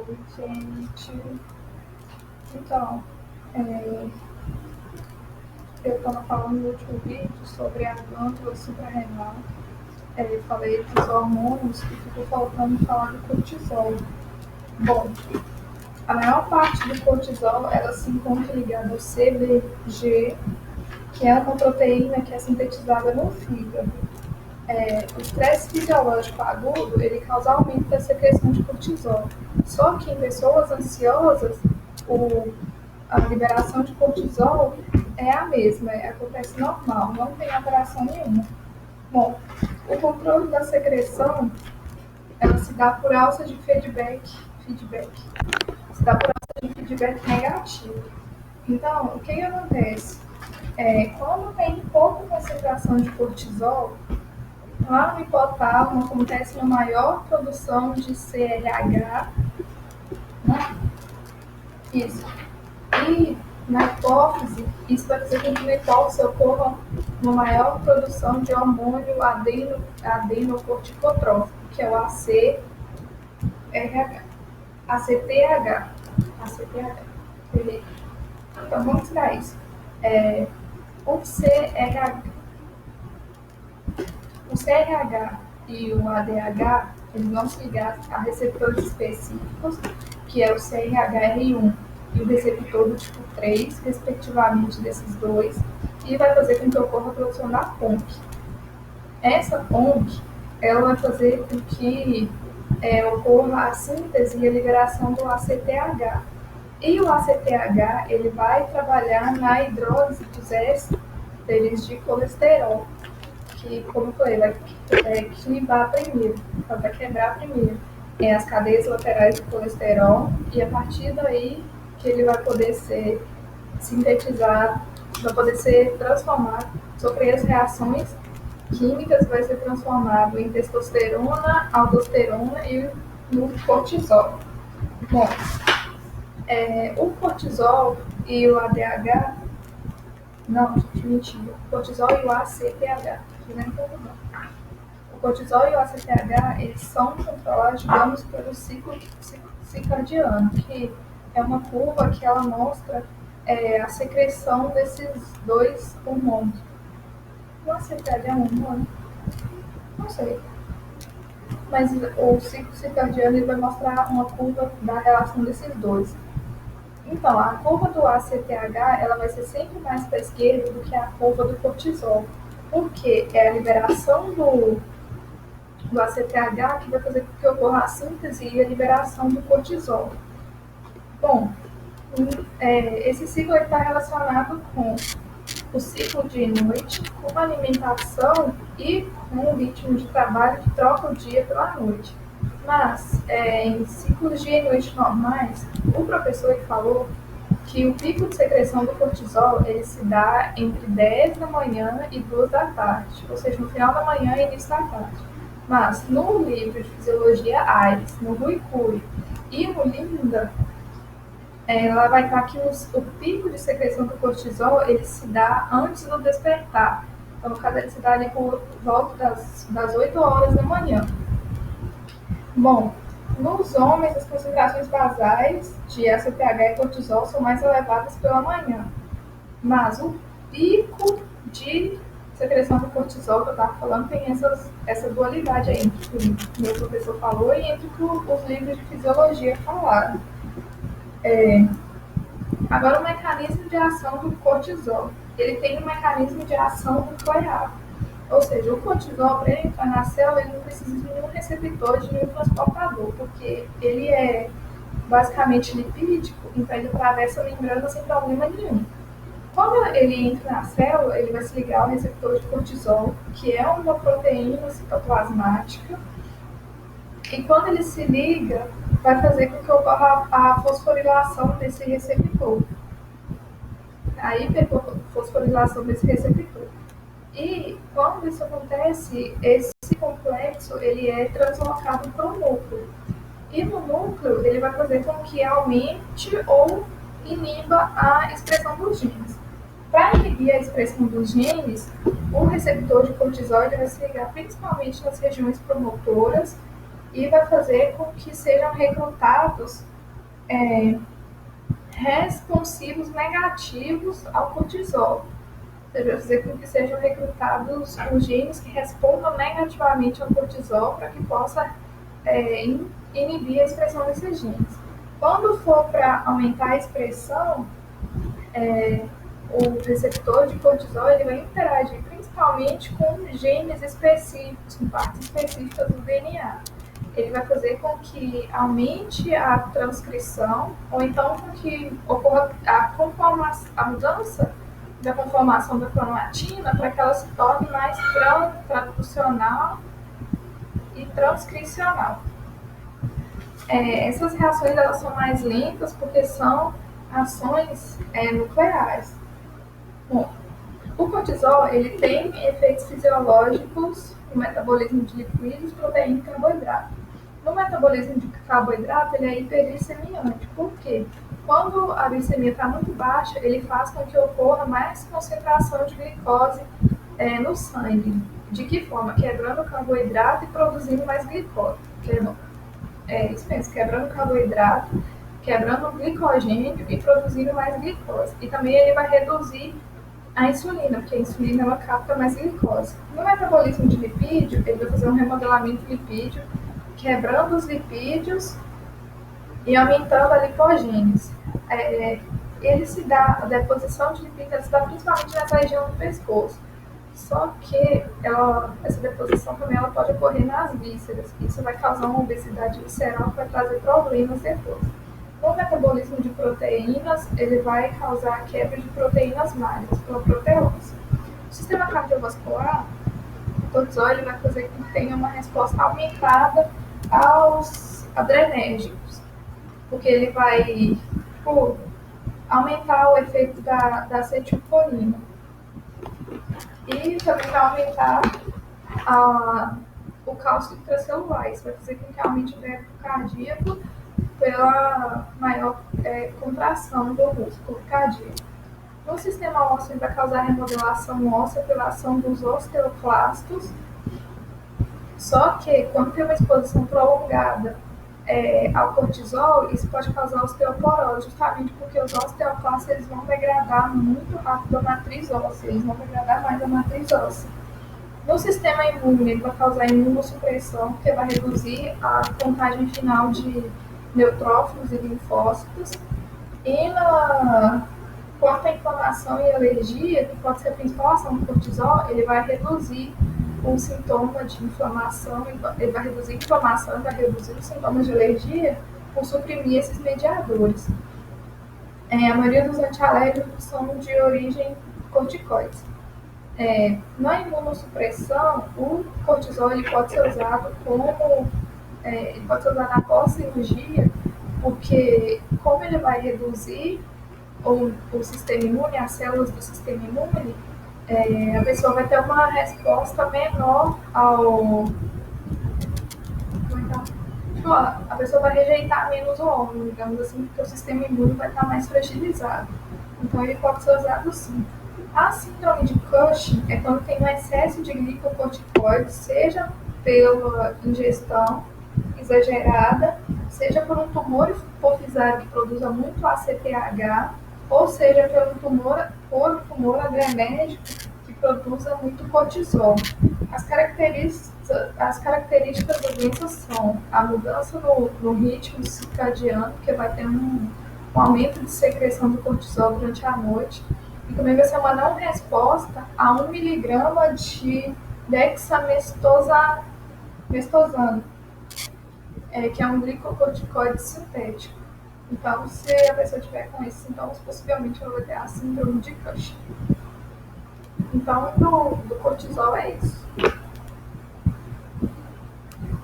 Oi, gente. Então, é, eu estava falando no último vídeo sobre a glândula suprarrenal. Falei dos hormônios e ficou faltando falar do cortisol. Bom, a maior parte do cortisol ela se encontra ligada ao CBG, que é uma proteína que é sintetizada no fígado. O estresse fisiológico agudo ele causa aumento da secreção de cortisol. Só que em pessoas ansiosas, a liberação de cortisol é a mesma, acontece normal, não tem alteração nenhuma. Bom, o controle da secreção ela se dá por alça de feedback. Se dá por alça de feedback negativo. Então, o que acontece? Quando tem pouca concentração de cortisol, lá no hipotálamo acontece uma maior produção de CLH, né? Isso. E na hipófise, isso vai fazer com que na hipófise ocorra uma maior produção de hormônio adenocorticotrófico, que é o ACTH. ACTH. ACTH. Então, vamos tirar isso. O CRH e o ADH, eles vão se ligar a receptores específicos, que é o CRHR1 e o receptor do tipo 3, respectivamente, desses dois, e vai fazer com que ocorra a produção da PONC. Essa PONC, ela vai fazer com que ocorra a síntese e a liberação do ACTH. E o ACTH, ele vai trabalhar na hidrólise dos ésteres de colesterol, que, como eu falei, vai clivar primeiro, vai quebrar primeiro as cadeias laterais do colesterol, e a partir daí que ele vai poder ser sintetizado, vai poder ser transformado, sofrer as reações químicas, vai ser transformado em testosterona, aldosterona e no cortisol. Bom, o cortisol e o ADH, não, gente, mentira, o cortisol e o ACTH, o cortisol e o ACTH, eles são controlados, digamos, pelo ciclo circadiano, que é uma curva que ela mostra a secreção desses dois hormônios. O ACTH é um hormônio? Não sei. Mas o ciclo circadiano ele vai mostrar uma curva da relação desses dois. Então, a curva do ACTH ela vai ser sempre mais para a esquerda do que a curva do cortisol, porque é a liberação do ACTH que vai fazer com que ocorra a síntese e a liberação do cortisol. Bom, esse ciclo está relacionado com o ciclo dia e noite, com a alimentação e com o ritmo de trabalho que troca o dia pela noite. Mas, em ciclos dia e noite normais, o professor falou que o pico de secreção do cortisol ele se dá entre 10 da manhã e 2 da tarde, ou seja, no final da manhã e início da tarde. Mas no livro de Fisiologia Aires, no Rui Cury e no Linda, ela vai estar que o pico de secreção do cortisol ele se dá antes do despertar. Então, no caso, ele se dá ali por volta das 8 horas da manhã. Bom, nos homens, as concentrações basais de ACTH e cortisol são mais elevadas pela manhã. Mas o pico de secreção do cortisol que eu estava falando tem essa dualidade aí entre o que o meu professor falou e entre o que os livros de fisiologia falaram. Agora, o mecanismo de ação do cortisol. Ele tem um mecanismo de ação nuclear. Ou seja, o cortisol, para ele entrar na célula, ele não precisa de nenhum receptor, de nenhum transportador, porque ele é basicamente lipídico, então ele atravessa a membrana sem problema nenhum. Quando ele entra na célula, ele vai se ligar ao receptor de cortisol, que é uma proteína citoplasmática, e quando ele se liga, vai fazer com que ocorra a fosforilação desse receptor. A hiperfosforilação desse receptor. E quando isso acontece, esse complexo ele é translocado para o núcleo. E no núcleo ele vai fazer com que aumente ou iniba a expressão dos genes. Para inibir a expressão dos genes, o receptor de cortisol ele vai se ligar principalmente nas regiões promotoras e vai fazer com que sejam recrutados é, responsivos negativos ao cortisol. Ou seja, fazer com que sejam recrutados os genes que respondam negativamente ao cortisol para que possa inibir a expressão desses genes. Quando for para aumentar a expressão, o receptor de cortisol ele vai interagir principalmente com genes específicos, com partes específicas do DNA. Ele vai fazer com que aumente a transcrição, ou então com que ocorra a mudança da conformação da cromatina para que ela se torne mais traducional e transcricional. Essas reações elas são mais lentas porque são ações nucleares. Bom, o cortisol ele tem efeitos fisiológicos no metabolismo de lipídios, proteína e carboidrato. No metabolismo de carboidrato, ele é hiperglicemiante. Por quê? Quando a glicemia está muito baixa, ele faz com que ocorra mais concentração de glicose no sangue. De que forma? Quebrando o carboidrato e produzindo mais glicose. Isso mesmo, quebrando o carboidrato, quebrando o glicogênio e produzindo mais glicose. E também ele vai reduzir a insulina, porque a insulina ela capta mais glicose. No metabolismo de lipídio, ele vai fazer um remodelamento lipídio, quebrando os lipídios e aumentando a lipogênese. Ele se dá, a deposição de lipídios se dá principalmente nessa região do pescoço. Só que essa deposição também ela pode ocorrer nas vísceras. Isso vai causar uma obesidade visceral que vai trazer problemas depois. No metabolismo de proteínas, ele vai causar a quebra de proteínas magras pela proteose. O sistema cardiovascular, o cortisol, ele vai fazer com que tenha uma resposta aumentada aos adrenérgicos, porque ele vai aumentar o efeito da acetilcolina e também vai aumentar o cálcio intracelular. Isso vai fazer com que aumente o débito cardíaco pela maior contração do músculo cardíaco. No sistema ósseo, ele vai causar remodelação óssea pela ação dos osteoclastos. Só que, quando tem uma exposição prolongada ao cortisol, isso pode causar osteoporose, justamente porque os osteoclastos eles vão degradar muito rápido a matriz óssea, eles vão degradar mais a matriz óssea. No sistema imune, ele vai causar imunossupressão, porque vai reduzir a contagem final de neutrófilos e linfócitos. E quanto à inflamação e alergia, que pode ser a principal ação do cortisol, ele vai reduzir o sintoma de inflamação, ele vai reduzir a inflamação, vai reduzir os sintomas de alergia por suprimir esses mediadores. A maioria dos antialérgicos são de origem corticoide. Na imunossupressão, o cortisol ele pode ser usado após cirurgia, porque como ele vai reduzir o sistema imune, as células do sistema imune, a pessoa vai ter uma resposta menor a pessoa vai rejeitar menos o órgão, digamos assim, porque o sistema imune vai estar mais fragilizado. Então ele pode ser usado sim. A síndrome de Cushing é quando tem um excesso de glicocorticoides, seja pela ingestão exagerada, seja por um tumor hipofisário que produza muito ACTH, ou seja por um tumor adrenérgico que produza muito cortisol. As características da doença são a mudança no ritmo circadiano, que vai ter um aumento de secreção do cortisol durante a noite, e também vai ser uma não resposta a 1 miligrama de dexamestosano, que é um glicocorticoide sintético. Então, se a pessoa tiver com esses sintomas, possivelmente ela vai ter a síndrome de Cushing. Então, do cortisol é isso.